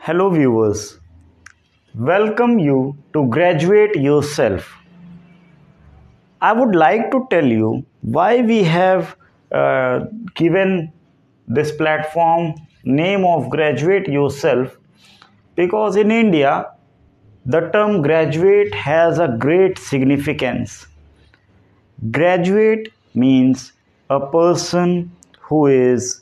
Hello, viewers. Welcome you to Graduate Yourself. I would like to tell you why we have given this platform name of Graduate Yourself, because in India the term graduate has a great significance. Graduate means a person who is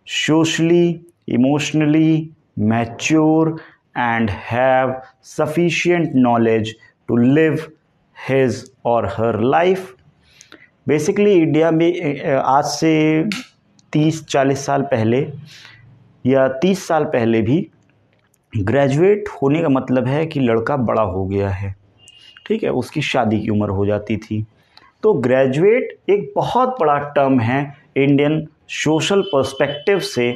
socially, emotionally mature and have sufficient knowledge to live his or her life. Basically India में आज से 30-40 साल पहले या 30 साल पहले भी graduate होने का मतलब है कि लड़का बड़ा हो गया है, ठीक है, उसकी शादी की उम्र हो जाती थी। तो ग्रेजुएट एक बहुत बड़ा टर्म है इंडियन सोशल पर्सपेक्टिव से,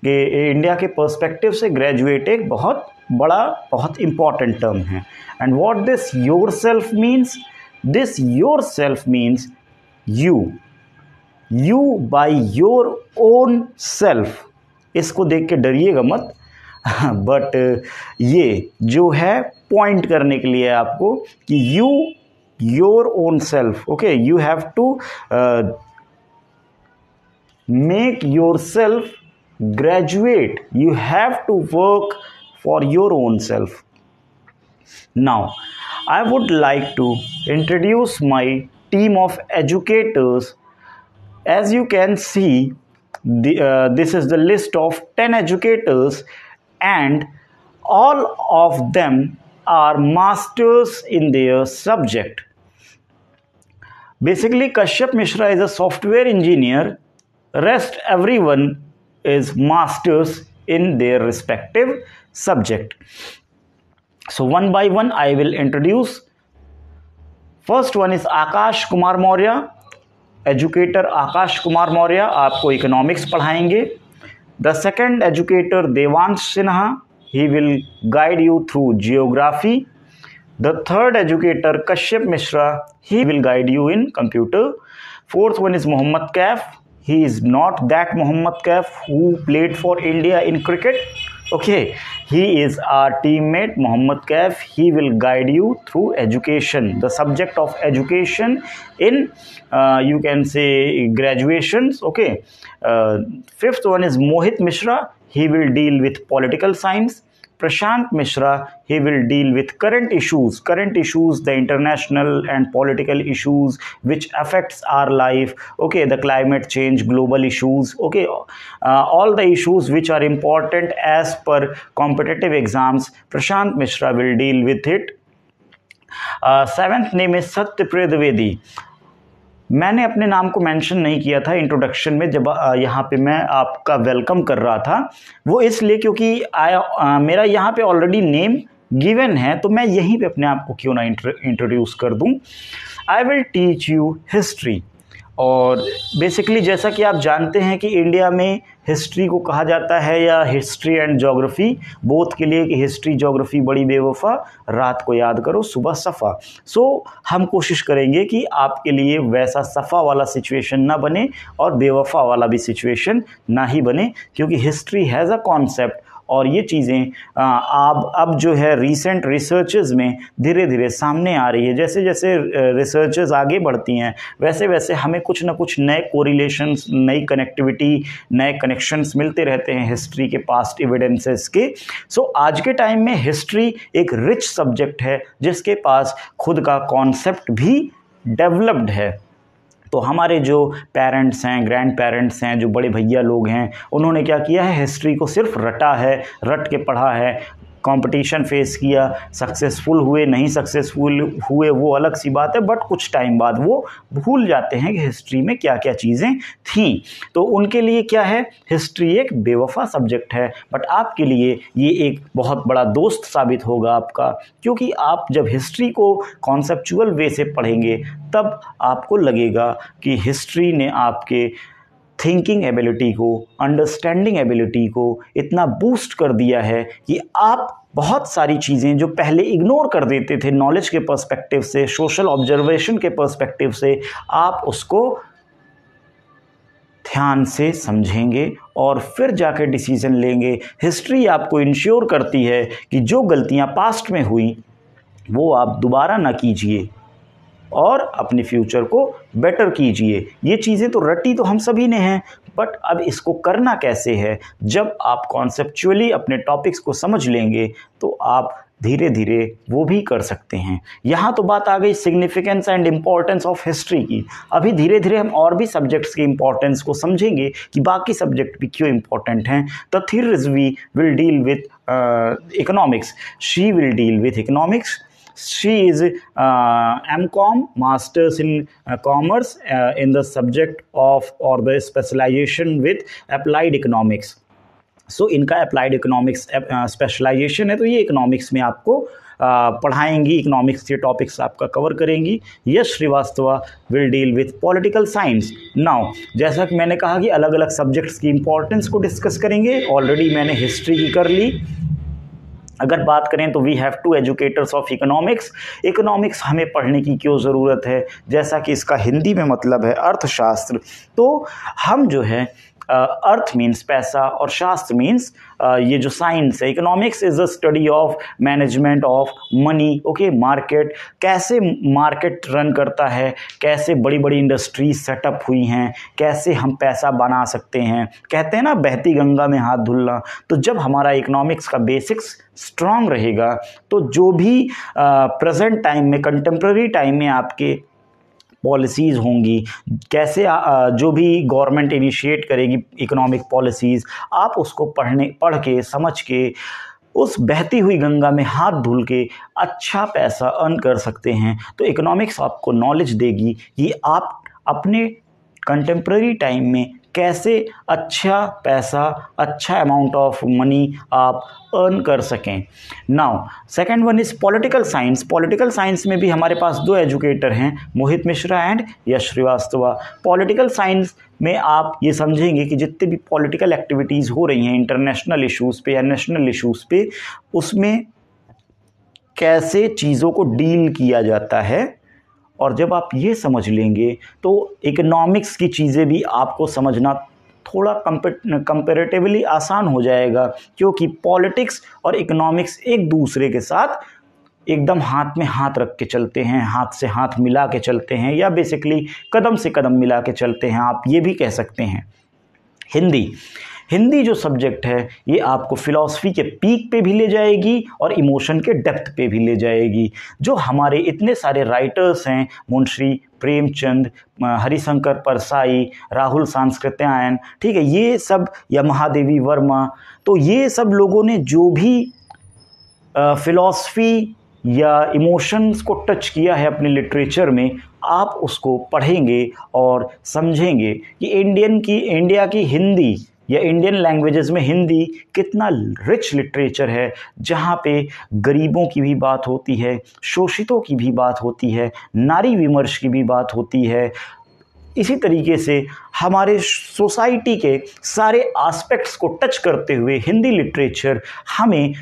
इंडिया के पर्सपेक्टिव से ग्रेजुएट एक बहुत बड़ा, बहुत इम्पॉर्टेंट टर्म है। And what this your self means, this your self means you by your own self. इसको देख के डरिएगा मत बट ये जो है पॉइंट करने के लिए आपको कि you your own self, okay, you have to make yourself graduate. You have to work for your own self. Now, I would like to introduce my team of educators. As you can see, this is the list of 10 educators, and all of them are masters in their subject. Basically, Kashyap Mishra is a software engineer. Rest everyone is masters in their respective subject. So one by one I will introduce. First one is Akash Kumar Maurya. Educator Akash Kumar Maurya आपको economics पढ़ाएंगे. The second educator Devansh Sinha, he will guide you through geography. The third educator Kashyap Mishra, he will guide you in computer. Fourth one is Mohammad Kaif. He is not that Mohammad Kaif who played for India in cricket. Okay, he is our teammate Mohammad Kaif. He will guide you through education, the subject of education in you can say graduations. Okay, fifth one is Mohit Mishra. He will deal with political science. Prashant Mishra, he will deal with current issues, the international and political issues which affects our life. Okay, the climate change, global issues. Okay, all the issues which are important as per competitive exams, Prashant Mishra will deal with it. Seventh name is Satyapriya Dwivedi. मैंने अपने नाम को mention नहीं किया था introduction में जब यहाँ पे मैं आपका वेलकम कर रहा था, वो इसलिए क्योंकि मेरा यहाँ पे ऑलरेडी नेम गिवन है, तो मैं यहीं पे अपने आप को क्यों ना इंट्रोड्यूस कर दूँ। I will teach you history. और बेसिकली जैसा कि आप जानते हैं कि इंडिया में हिस्ट्री को कहा जाता है, या हिस्ट्री एंड ज्योग्राफी बोथ के लिए, कि हिस्ट्री ज्योग्राफी बड़ी बेवफा, रात को याद करो सुबह सफ़ा। सो हम कोशिश करेंगे कि आपके लिए वैसा सफ़ा वाला सिचुएशन ना बने और बेवफा वाला भी सिचुएशन ना ही बने, क्योंकि हिस्ट्री हैज़ अ कॉन्सेप्ट। और ये चीज़ें अब जो है रीसेंट रिसर्चेस में धीरे धीरे सामने आ रही है। जैसे जैसे रिसर्चेस आगे बढ़ती हैं वैसे वैसे हमें कुछ ना कुछ नए कोरिलेशंस, नई कनेक्टिविटी, नए कनेक्शंस मिलते रहते हैं हिस्ट्री के पास्ट एविडेंसेस के। सो आज के टाइम में हिस्ट्री एक रिच सब्जेक्ट है जिसके पास खुद का कॉन्सेप्ट भी डेवलप्ड है। तो हमारे जो पेरेंट्स हैं, ग्रैंड पेरेंट्स हैं, जो बड़े भैया लोग हैं, उन्होंने क्या किया है, हिस्ट्री को सिर्फ रटा है, रट के पढ़ा है, कंपटीशन फेस किया, सक्सेसफुल हुए नहीं सक्सेसफुल हुए वो अलग सी बात है, बट कुछ टाइम बाद वो भूल जाते हैं कि हिस्ट्री में क्या क्या चीज़ें थीं। तो उनके लिए क्या है, हिस्ट्री एक बेवफा सब्जेक्ट है, बट आपके लिए ये एक बहुत बड़ा दोस्त साबित होगा आपका, क्योंकि आप जब हिस्ट्री को कॉन्सेप्चुअल वे से पढ़ेंगे तब आपको लगेगा कि हिस्ट्री ने आपके थिंकिंग एबिलिटी को, अंडरस्टैंडिंग एबिलिटी को इतना बूस्ट कर दिया है कि आप बहुत सारी चीज़ें जो पहले इग्नोर कर देते थे नॉलेज के पर्सपेक्टिव से, सोशल ऑब्जर्वेशन के पर्सपेक्टिव से, आप उसको ध्यान से समझेंगे और फिर जाकर डिसीजन लेंगे। हिस्ट्री आपको इंश्योर करती है कि जो गलतियां पास्ट में हुई वो आप दोबारा ना कीजिए और अपने फ्यूचर को बेटर कीजिए। ये चीज़ें तो रटी तो हम सभी ने हैं, बट अब इसको करना कैसे है। जब आप कॉन्सेप्चुअली अपने टॉपिक्स को समझ लेंगे तो आप धीरे धीरे वो भी कर सकते हैं। यहाँ तो बात आ गई significance and importance of history की। अभी धीरे धीरे हम और भी सब्जेक्ट्स की इम्पॉर्टेंस को समझेंगे कि बाकी सब्जेक्ट भी क्यों इम्पॉर्टेंट हैं। The third Rizvi will deal with economics, she will deal with economics. She is MCom, Masters in Commerce, in the subject of or the specialization with Applied Economics. So इनका Applied Economics specialisation है, तो ये economics में आपको पढ़ाएंगी, economics के topics आपका cover करेंगी। Yash Srivastava will deal with political science. Now जैसा कि मैंने कहा कि अलग अलग सब्जेक्ट्स की इंपॉर्टेंस को डिस्कस करेंगे। ऑलरेडी मैंने हिस्ट्री की कर ली। अगर बात करें तो we have two educators of economics. Economics हमें पढ़ने की क्यों ज़रूरत है, जैसा कि इसका हिंदी में मतलब है अर्थशास्त्र। तो हम जो है अर्थ मीन्स पैसा और शास्त्र मीन्स ये जो साइंस है। Economics is the study of management of money, okay, market, कैसे मार्केट रन करता है, कैसे बड़ी बड़ी इंडस्ट्रीज सेटअप हुई हैं, कैसे हम पैसा बना सकते हैं। कहते हैं ना बहती गंगा में हाथ धुलना। तो जब हमारा इकोनॉमिक्स का बेसिक्स स्ट्रांग रहेगा तो जो भी प्रेजेंट टाइम में, कंटेम्प्रेरी टाइम में आपके पॉलिसीज़ होंगी, कैसे जो भी गवर्नमेंट इनिशिएट करेगी इकोनॉमिक पॉलिसीज़, आप उसको पढ़ के समझ के उस बहती हुई गंगा में हाथ धुल के अच्छा पैसा अर्न कर सकते हैं। तो इकोनॉमिक्स आपको नॉलेज देगी कि आप अपने कंटेम्प्रेरी टाइम में कैसे अच्छा पैसा, अच्छा अमाउंट ऑफ मनी आप अर्न कर सकें। Now second one is political science. Political science में भी हमारे पास दो एजुकेटर हैं, Mohit Mishra and Yash Srivastava. Political science में आप ये समझेंगे कि जितने भी पॉलिटिकल एक्टिविटीज़ हो रही हैं इंटरनेशनल इश्यूज़ पे या नेशनल इश्यूज़ पे, उसमें कैसे चीज़ों को डील किया जाता है। और जब आप ये समझ लेंगे तो इकोनॉमिक्स की चीज़ें भी आपको समझना थोड़ा कंपैरेटिवली आसान हो जाएगा, क्योंकि पॉलिटिक्स और इकोनॉमिक्स एक दूसरे के साथ एकदम हाथ में हाथ रख के चलते हैं, हाथ से हाथ मिला के चलते हैं, या बेसिकली कदम से कदम मिला के चलते हैं, आप ये भी कह सकते हैं। हिंदी जो सब्जेक्ट है ये आपको फ़िलॉसफी के पीक पे भी ले जाएगी और इमोशन के डेप्थ पे भी ले जाएगी। जो हमारे इतने सारे राइटर्स हैं, मुंशी प्रेमचंद, हरिशंकर परसाई, राहुल सांस्कृत्यायन, ठीक है, ये सब, या महादेवी वर्मा, तो ये सब लोगों ने जो भी फ़िलॉसफी या इमोशंस को टच किया है अपने लिटरेचर में, आप उसको पढ़ेंगे और समझेंगे कि इंडिया की हिंदी या इंडियन लैंग्वेजेस में हिंदी कितना रिच लिटरेचर है, जहाँ पे गरीबों की भी बात होती है, शोषितों की भी बात होती है, नारी विमर्श की भी बात होती है। इसी तरीके से हमारे सोसाइटी के सारे एस्पेक्ट्स को टच करते हुए हिंदी लिटरेचर हमें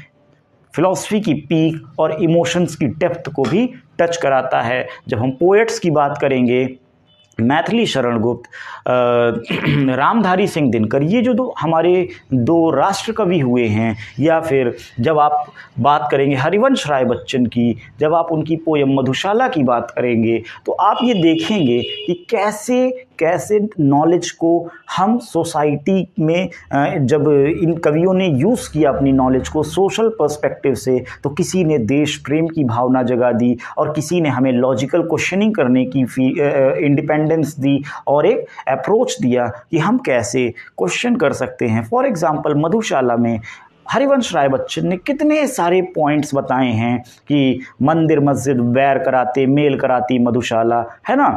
फिलॉसफी की पीक और इमोशंस की डेप्थ को भी टच कराता है। जब हम पोएट्स की बात करेंगे, मैथिली शरण गुप्त, रामधारी सिंह दिनकर, ये जो हमारे दो राष्ट्र कवि हुए हैं, या फिर जब आप बात करेंगे हरिवंश राय बच्चन की, जब आप उनकी पोयम मधुशाला की बात करेंगे, तो आप ये देखेंगे कि कैसे नॉलेज को हम सोसाइटी में, जब इन कवियों ने यूज़ किया अपनी नॉलेज को सोशल पर्सपेक्टिव से, तो किसी ने देश प्रेम की भावना जगा दी और किसी ने हमें लॉजिकल क्वेश्चनिंग करने की इंडिपेंडेंस दी और एक अप्रोच दिया कि हम कैसे क्वेश्चन कर सकते हैं। फॉर एग्जांपल मधुशाला में हरिवंश राय बच्चन ने कितने सारे पॉइंट्स बताए हैं कि मंदिर मस्जिद बैर कराते मेल कराती मधुशाला, है ना।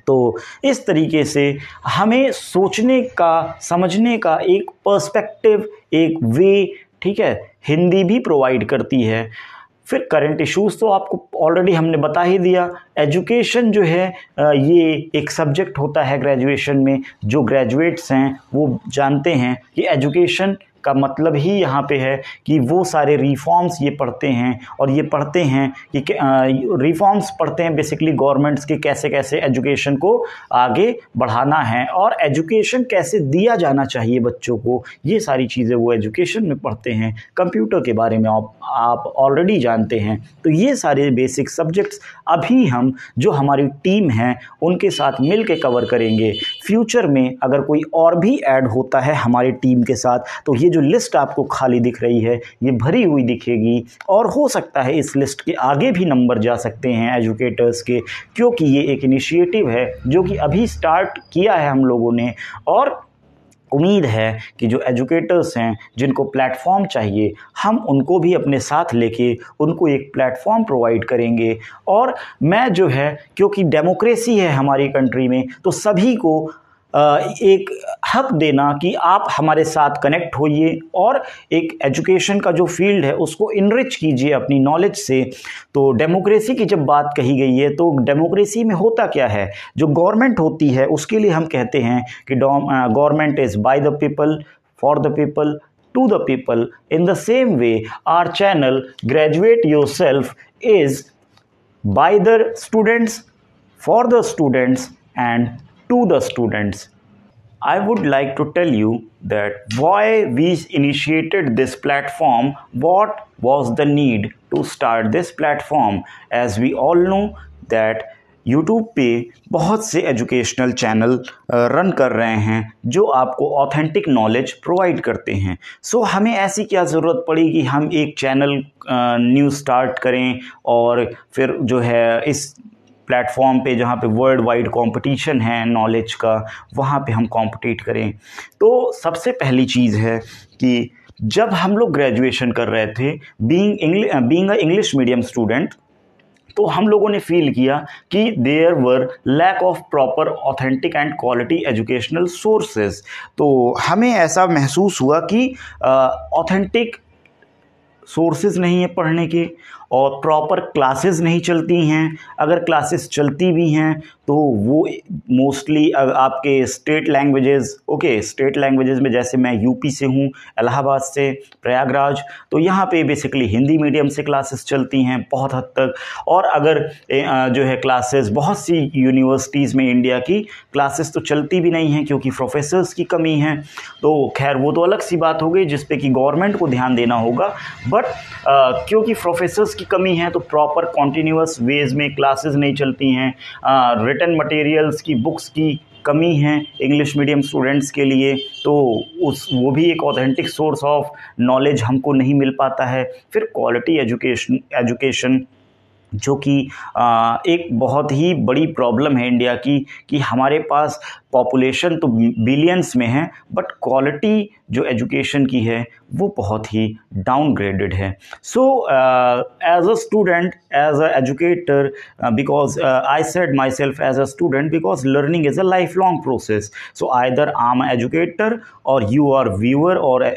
तो इस तरीके से हमें सोचने का, समझने का एक पर्सपेक्टिव, एक वे, ठीक है, हिंदी भी प्रोवाइड करती है। फिर करंट इश्यूज़ तो आपको ऑलरेडी हमने बता ही दिया। एजुकेशन जो है ये एक सब्जेक्ट होता है ग्रेजुएशन में। जो ग्रेजुएट्स हैं वो जानते हैं कि एजुकेशन का मतलब ही यहाँ पे है कि वो सारे रिफॉर्म्स ये पढ़ते हैं, और ये पढ़ते हैं कि रिफॉर्म्स पढ़ते हैं बेसिकली गवर्नमेंट्स के कैसे कैसे एजुकेशन को आगे बढ़ाना है और एजुकेशन कैसे दिया जाना चाहिए बच्चों को, ये सारी चीज़ें वो एजुकेशन में पढ़ते हैं। कंप्यूटर के बारे में आप ऑलरेडी जानते हैं। तो ये सारे बेसिक सब्जेक्ट्स अभी हम जो हमारी टीम है उनके साथ मिल के कवर करेंगे। फ्यूचर में अगर कोई और भी ऐड होता है हमारी टीम के साथ तो ये जो लिस्ट आपको खाली दिख रही है ये भरी हुई दिखेगी, और हो सकता है इस लिस्ट के आगे भी नंबर जा सकते हैं एजुकेटर्स के, क्योंकि ये एक इनिशिएटिव है जो कि अभी स्टार्ट किया है हम लोगों ने। और उम्मीद है कि जो एजुकेटर्स हैं जिनको प्लेटफॉर्म चाहिए हम उनको भी अपने साथ लेके उनको एक प्लेटफॉर्म प्रोवाइड करेंगे। और मैं जो है, क्योंकि डेमोक्रेसी है हमारी कंट्री में, तो सभी को एक हक देना कि आप हमारे साथ कनेक्ट होइए और एक एजुकेशन का जो फील्ड है उसको इनरिच कीजिए अपनी नॉलेज से। तो डेमोक्रेसी की जब बात कही गई है तो डेमोक्रेसी में होता क्या है, जो गवर्नमेंट होती है उसके लिए हम कहते हैं कि government is by the people, for the people, to the people. In the same way our channel Graduate Yourself is by the students, for the students and to the students. I would like to tell you that why we initiated this platform, what was the need to start this platform. As we all know that YouTube पे बहुत से educational channel run कर रहे हैं जो आपको authentic knowledge provide करते हैं। सो हमें ऐसी क्या ज़रूरत पड़ी कि हम एक चैनल न्यू स्टार्ट करें और फिर जो है इस प्लेटफॉर्म पे जहाँ पे वर्ल्ड वाइड कंपटीशन है नॉलेज का, वहाँ पे हम कॉम्पिटिट करें। तो सबसे पहली चीज़ है कि जब हम लोग ग्रेजुएशन कर रहे थे, being a English medium student, तो हम लोगों ने फील किया कि there were lack of proper authentic and quality educational sources. तो हमें ऐसा महसूस हुआ कि ऑथेंटिक सोर्सेज नहीं है पढ़ने के, और प्रॉपर क्लासेस नहीं चलती हैं। अगर क्लासेस चलती भी हैं तो वो मोस्टली आपके स्टेट लैंग्वेजेस, स्टेट लैंग्वेजेस में, जैसे मैं यूपी से हूँ, इलाहाबाद से, प्रयागराज, तो यहाँ पे बेसिकली हिंदी मीडियम से क्लासेस चलती हैं बहुत हद तक। और अगर जो है क्लासेस बहुत सी यूनिवर्सिटीज़ में इंडिया की क्लासेस तो चलती भी नहीं हैं क्योंकि प्रोफेसर्स की कमी है। तो खैर वो तो अलग सी बात हो गई जिस पे कि गवर्नमेंट को ध्यान देना होगा। बट क्योंकि प्रोफेसर्स की कमी है तो प्रॉपर कॉन्टीन्यूअस वेज में क्लासेस नहीं चलती हैं। रिटन मटेरियल्स की, बुक्स की कमी है इंग्लिश मीडियम स्टूडेंट्स के लिए, तो वो भी एक ऑथेंटिक सोर्स ऑफ नॉलेज हमको नहीं मिल पाता है। फिर क्वालिटी एजुकेशन जो कि एक बहुत ही बड़ी प्रॉब्लम है इंडिया की, कि हमारे पास पॉपुलेशन तो बिलियंस में है बट क्वालिटी जो एजुकेशन की है वो बहुत ही डाउनग्रेडेड है। So as a student, as a educator, because I said myself as a student because learning is a lifelong process. So either I am educator और you are viewer or a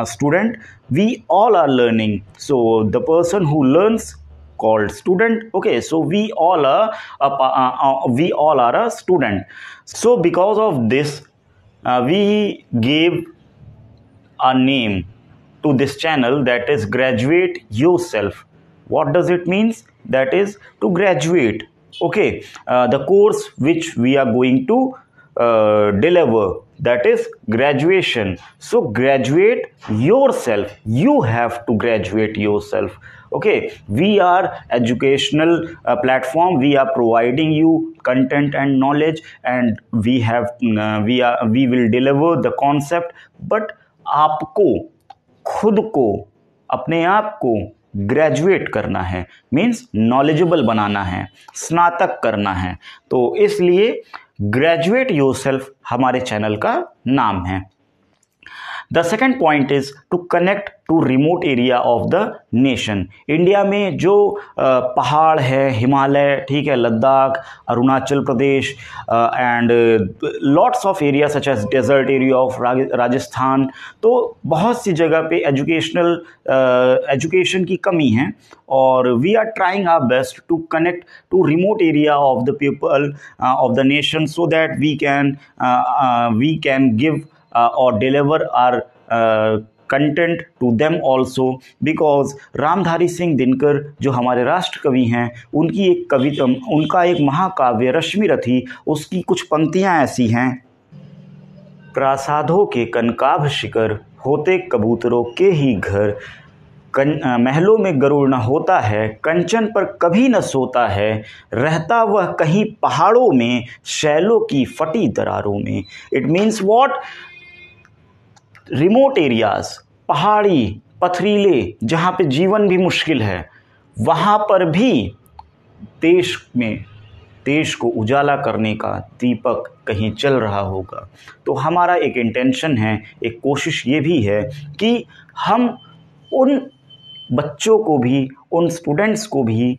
student, we all are learning. So the person who learns called student. Okay, so we all are a student. So because of this we gave a name to this channel, that is Graduate Yourself. What does it means? That is to graduate. Okay, the course which we are going to deliver, that is graduation. So graduate yourself, you have to graduate yourself. Okay, we are educational platform, we are providing you content and knowledge, and we will deliver the concept, but आपको खुद को, अपने आप को graduate करना है, means knowledgeable बनाना है, स्नातक करना है। तो इसलिए ग्रेजुएट योरसेल्फ हमारे चैनल का नाम है। The second point is to connect to remote area of the nation. India में जो पहाड़ है, हिमालय, ठीक है, Ladakh, Arunachal Pradesh and lots of area such as desert area of Rajasthan, तो बहुत सी जगह पे एजुकेशन की कमी है, और we are trying our best to connect to remote area of the people of the nation, so that we can give or deliver our content to them also, because Ramdhari Singh Dinkar जो हमारे राष्ट्र कवि हैं, उनकी एक कविता, उनका एक महाकाव्य रश्मि रथी, उसकी कुछ पंक्तियां ऐसी हैं। प्रासादों के कनकाभ शिखर होते कबूतरों के ही घर, महलों में गरुड़ न होता है, कंचन पर कभी न सोता है, रहता वह कहीं पहाड़ों में, शैलों की फटी दरारों में। It means what? Remote areas, पहाड़ी, पथरीले, जहाँ पे जीवन भी मुश्किल है, वहाँ पर भी देश को उजाला करने का दीपक कहीं चल रहा होगा। तो हमारा एक इंटेंशन है, एक कोशिश ये भी है कि हम उन बच्चों को भी, उन स्टूडेंट्स को भी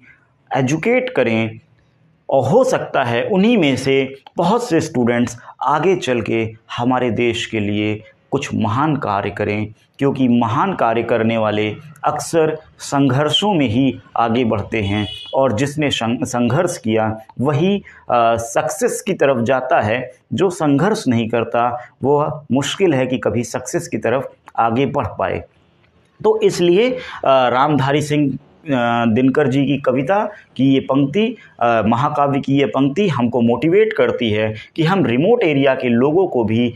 एजुकेट करें, और हो सकता है उन्हीं में से बहुत से स्टूडेंट्स आगे चल के हमारे देश के लिए कुछ महान कार्य करें, क्योंकि महान कार्य करने वाले अक्सर संघर्षों में ही आगे बढ़ते हैं, और जिसने संघर्ष किया वही सक्सेस की तरफ जाता है। जो संघर्ष नहीं करता वो मुश्किल है कि कभी सक्सेस की तरफ आगे बढ़ पाए। तो इसलिए रामधारी सिंह दिनकर जी की कविता की ये पंक्ति, महाकाव्य की ये पंक्ति हमको मोटिवेट करती है कि हम रिमोट एरिया के लोगों को भी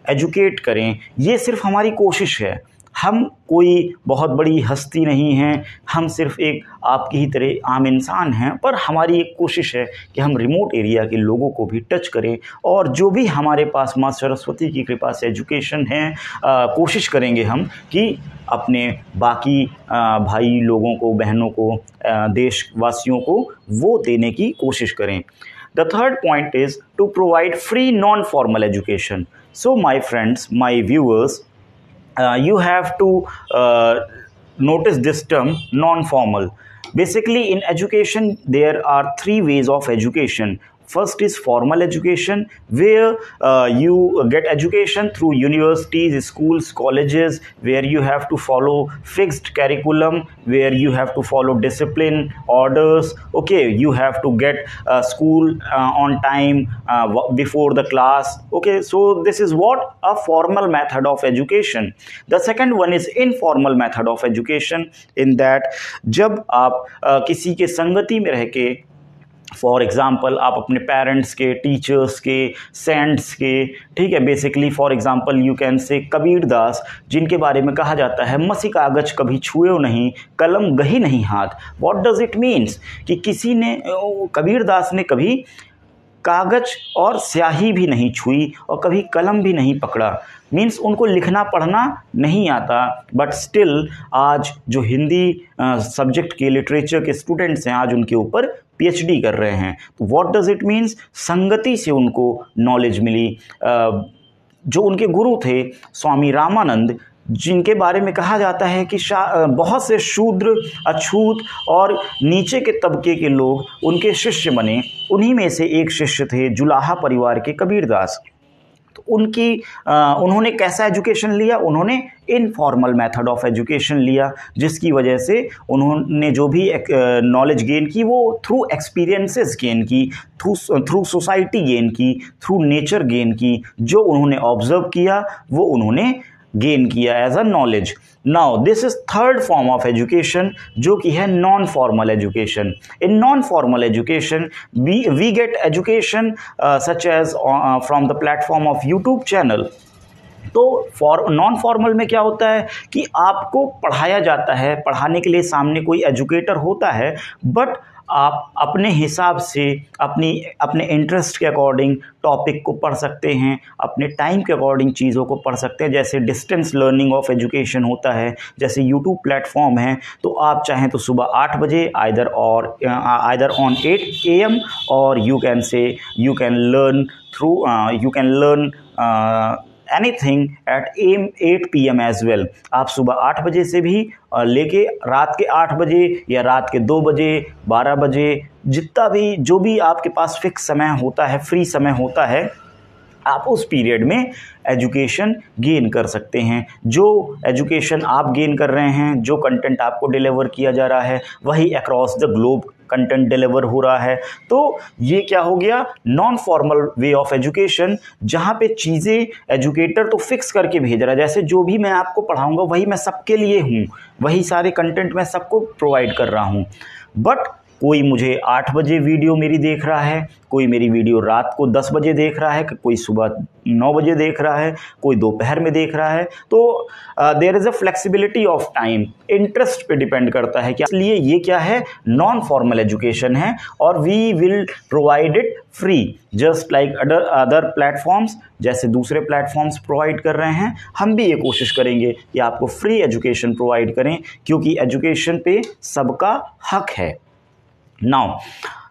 एजुकेट करें। ये सिर्फ हमारी कोशिश है, हम कोई बहुत बड़ी हस्ती नहीं हैं, हम सिर्फ एक आपकी ही तरह आम इंसान हैं, पर हमारी एक कोशिश है कि हम रिमोट एरिया के लोगों को भी टच करें, और जो भी हमारे पास माँ सरस्वती की कृपा से एजुकेशन है, कोशिश करेंगे हम कि अपने बाकी भाई लोगों को, बहनों को, देशवासियों को वो देने की कोशिश करें। The third point is to provide free non-formal education. So my friends, my viewers, you have to notice this term non-formal. Basically in education there are three ways of education. First is formal education, where you get education through universities, schools, colleges, where you have to follow fixed curriculum, where you have to follow discipline, orders. Okay, you have to get school on time, before the class. Okay, so this is what a formal method of education. The second one is informal method of education, in that जब आप किसी के संगति में रह के, for example आप अपने पेरेंट्स के, टीचर्स के, सेंट्स के, ठीक है, basically for example you can say Kabir Das, जिनके बारे में कहा जाता है मसी कागज कभी छुए नहीं, कलम गही नहीं हाथ। What does it means? कि किसी ने, कबीर दास ने कभी कागज और स्याही भी नहीं छुई और कभी कलम भी नहीं पकड़ा। मीन्स उनको लिखना पढ़ना नहीं आता, बट स्टिल आज जो हिंदी सब्जेक्ट के, लिटरेचर के स्टूडेंट्स हैं, आज उनके ऊपर पीएचडी कर रहे हैं। तो व्हाट डज इट मीन्स? संगति से उनको नॉलेज मिली। जो उनके गुरु थे स्वामी रामानंद, जिनके बारे में कहा जाता है कि बहुत से शूद्र, अछूत और नीचे के तबके के लोग उनके शिष्य बने, उन्हीं में से एक शिष्य थे जुलाहा परिवार के कबीरदास। तो उन्होंने कैसा एजुकेशन लिया? उन्होंने इनफॉर्मल मेथड ऑफ एजुकेशन लिया, जिसकी वजह से उन्होंने जो भी नॉलेज गेन की वो थ्रू एक्सपीरियंसेस गेन की, थ्रू सोसाइटी गेन की, थ्रू नेचर गेन की। जो उन्होंने ऑब्जर्व किया वो उन्होंने गेन किया as a knowledge. Now this is third form of education, जो कि है non formal education. In non formal education we get education such as from the platform of YouTube channel. तो नॉन फॉर्मल में क्या होता है कि आपको पढ़ाया जाता है, पढ़ाने के लिए सामने कोई एजुकेटर होता है, बट आप अपने हिसाब से अपने इंटरेस्ट के अकॉर्डिंग टॉपिक को पढ़ सकते हैं, अपने टाइम के अकॉर्डिंग चीज़ों को पढ़ सकते हैं। जैसे डिस्टेंस लर्निंग ऑफ एजुकेशन होता है, जैसे यूट्यूब प्लेटफॉर्म है, तो आप चाहें तो सुबह 8 बजे आइदर ऑन 8 AM, और you can learn anything at 8 PM as well. आप सुबह 8 बजे से भी लेके रात के 8 बजे या रात के 2 बजे, 12 बजे, जो भी आपके पास फिक्स समय होता है, फ्री समय होता है, आप उस पीरियड में एजुकेशन गेन कर सकते हैं। जो एजुकेशन आप गेन कर रहे हैं, जो कंटेंट आपको डिलीवर किया जा रहा है, वही across the globe content deliver हो रहा है। तो ये क्या हो गया, non formal way of education, जहाँ पे चीज़ें एजुकेटर तो फिक्स करके भेज रहा है, जैसे जो भी मैं आपको पढ़ाऊँगा वही मैं सबके लिए हूँ, वही सारे कंटेंट मैं सबको प्रोवाइड कर रहा हूँ। बट कोई मुझे 8 बजे वीडियो मेरी देख रहा है, कोई मेरी वीडियो रात को 10 बजे देख रहा है, कोई सुबह 9 बजे देख रहा है, कोई दोपहर में देख रहा है। तो there is a flexibility of time, interest पे डिपेंड करता है कि, इसलिए ये क्या है, नॉन फॉर्मल एजुकेशन है और we will provide it free just like other platforms, जैसे दूसरे प्लेटफॉर्म्स प्रोवाइड कर रहे हैं। हम भी ये कोशिश करेंगे कि आपको फ्री एजुकेशन प्रोवाइड करें, क्योंकि एजुकेशन पे सबका हक है। Now,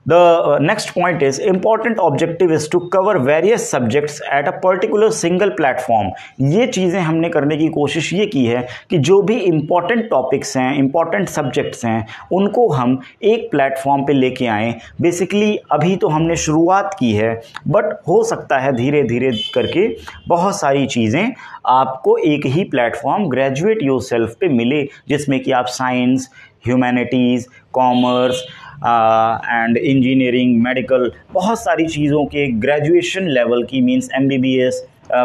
the next point is important objective is to cover various subjects at a particular single platform। ये चीज़ें हमने करने की कोशिश ये की है कि जो भी important topics हैं, important subjects हैं, उनको हम एक प्लेटफॉर्म पे लेके आएँ। बेसिकली अभी तो हमने शुरुआत की है, बट हो सकता है धीरे धीरे करके बहुत सारी चीज़ें आपको एक ही प्लेटफॉर्म ग्रेजुएट योरसेल्फ पे मिले, जिसमें कि आप science, humanities, commerce and engineering, medical, बहुत सारी चीज़ों के ग्रेजुएशन लेवल की, मींस MBBS,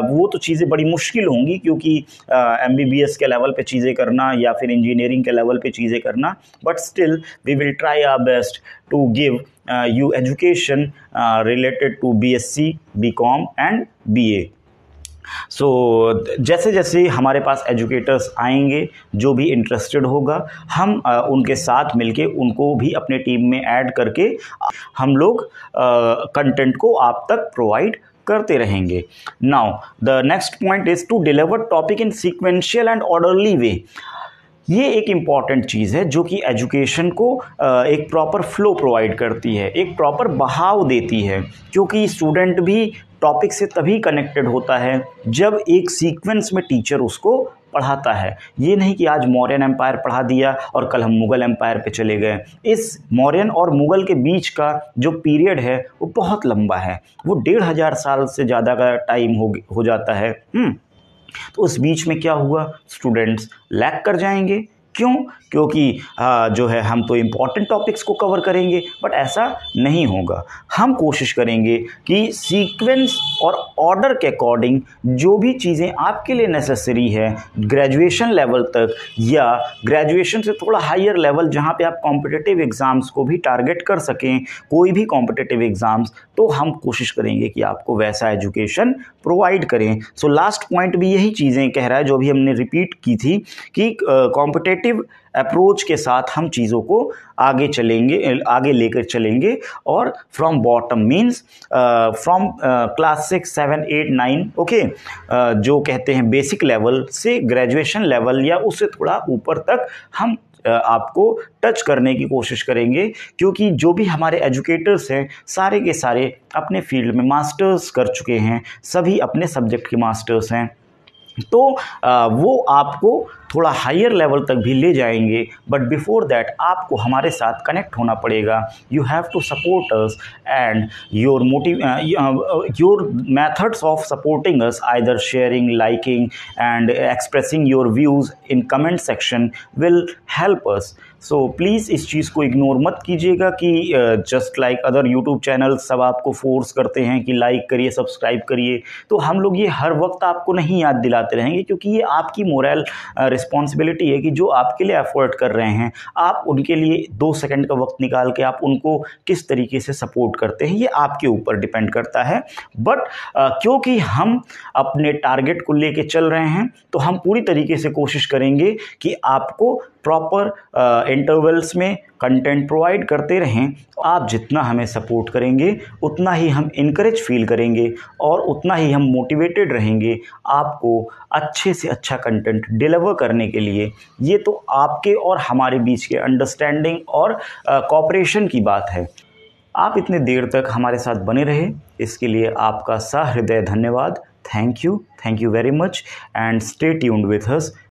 वो तो चीज़ें बड़ी मुश्किल होंगी, क्योंकि MBBS के लेवल पे चीज़ें करना या फिर इंजीनियरिंग के लेवल पे चीज़ें करना, but still we will try our best to give you education related to BSc, BCom and BA। सो जैसे जैसे हमारे पास एजुकेटर्स आएंगे, जो भी इंटरेस्टेड होगा, हम उनके साथ मिलके उनको भी अपने टीम में ऐड करके हम लोग कंटेंट को आप तक प्रोवाइड करते रहेंगे। Now the next point is to deliver topic in sequential and orderly way. ये एक इम्पॉर्टेंट चीज़ है जो कि एजुकेशन को एक प्रॉपर फ्लो प्रोवाइड करती है, एक प्रॉपर बहाव देती है, क्योंकि स्टूडेंट भी टॉपिक से तभी कनेक्टेड होता है जब एक सीक्वेंस में टीचर उसको पढ़ाता है। ये नहीं कि आज मौर्यन एम्पायर पढ़ा दिया और कल हम मुग़ल एम्पायर पे चले गए। इस मौर्यन और मुग़ल के बीच का जो पीरियड है वो बहुत लंबा है, वो 1500 साल से ज़्यादा का टाइम हो जाता है। तो उस बीच में क्या हुआ, स्टूडेंट्स लैग कर जाएंगे। क्यों? क्योंकि जो है हम तो इम्पॉर्टेंट टॉपिक्स को कवर करेंगे, बट ऐसा नहीं होगा। हम कोशिश करेंगे कि सीक्वेंस और ऑर्डर के अकॉर्डिंग जो भी चीज़ें आपके लिए नेसेसरी है ग्रेजुएशन लेवल तक, या ग्रेजुएशन से थोड़ा हायर लेवल जहाँ पे आप कॉम्पिटिटिव एग्ज़ाम्स को भी टारगेट कर सकें, कोई भी कॉम्पिटिटिव एग्ज़ाम्स, तो हम कोशिश करेंगे कि आपको वैसा एजुकेशन प्रोवाइड करें। सो लास्ट पॉइंट भी यही चीज़ें कह रहा है जो भी हमने रिपीट की थी कि कॉम्पिटिटिव अप्रोच के साथ हम चीज़ों को आगे चलेंगे, आगे लेकर चलेंगे, और from bottom means from class 6, 7, 8, 9, okay, जो कहते हैं बेसिक लेवल से ग्रेजुएशन लेवल या उससे थोड़ा ऊपर तक हम आपको टच करने की कोशिश करेंगे, क्योंकि जो भी हमारे एजुकेटर्स हैं सारे के सारे अपने फील्ड में मास्टर्स कर चुके हैं, सभी अपने सब्जेक्ट के मास्टर्स हैं। तो वो आपको थोड़ा हायर लेवल तक भी ले जाएंगे, बट बिफोर दैट आपको हमारे साथ कनेक्ट होना पड़ेगा। You have to support us and your methods of supporting us, either sharing, liking and expressing your views in comment section will help us. So please इस चीज़ को इग्नोर मत कीजिएगा कि just like other YouTube channels सब आपको force करते हैं कि लाइक करिए, सब्सक्राइब करिए। तो हम लोग ये हर वक्त आपको नहीं याद दिलाते रहेंगे, क्योंकि ये आपकी मोरल रिस्पॉन्सिबिलिटी है कि जो आपके लिए एफर्ट कर रहे हैं, आप उनके लिए 2 सेकंड का वक्त निकाल के आप उनको किस तरीके से सपोर्ट करते हैं, ये आपके ऊपर डिपेंड करता है। बट क्योंकि हम अपने टारगेट को लेके चल रहे हैं, तो हम पूरी तरीके से कोशिश करेंगे कि आपको प्रॉपर इंटरवल्स में कंटेंट प्रोवाइड करते रहें। आप जितना हमें सपोर्ट करेंगे उतना ही हम इनकरेज फील करेंगे और उतना ही हम मोटिवेटेड रहेंगे आपको अच्छे से अच्छा कंटेंट डिलीवर करने के लिए। ये तो आपके और हमारे बीच के अंडरस्टैंडिंग और कोऑपरेशन की बात है। आप इतने देर तक हमारे साथ बने रहे, इसके लिए आपका सहृदय धन्यवाद। Thank you very much and stay tuned with us.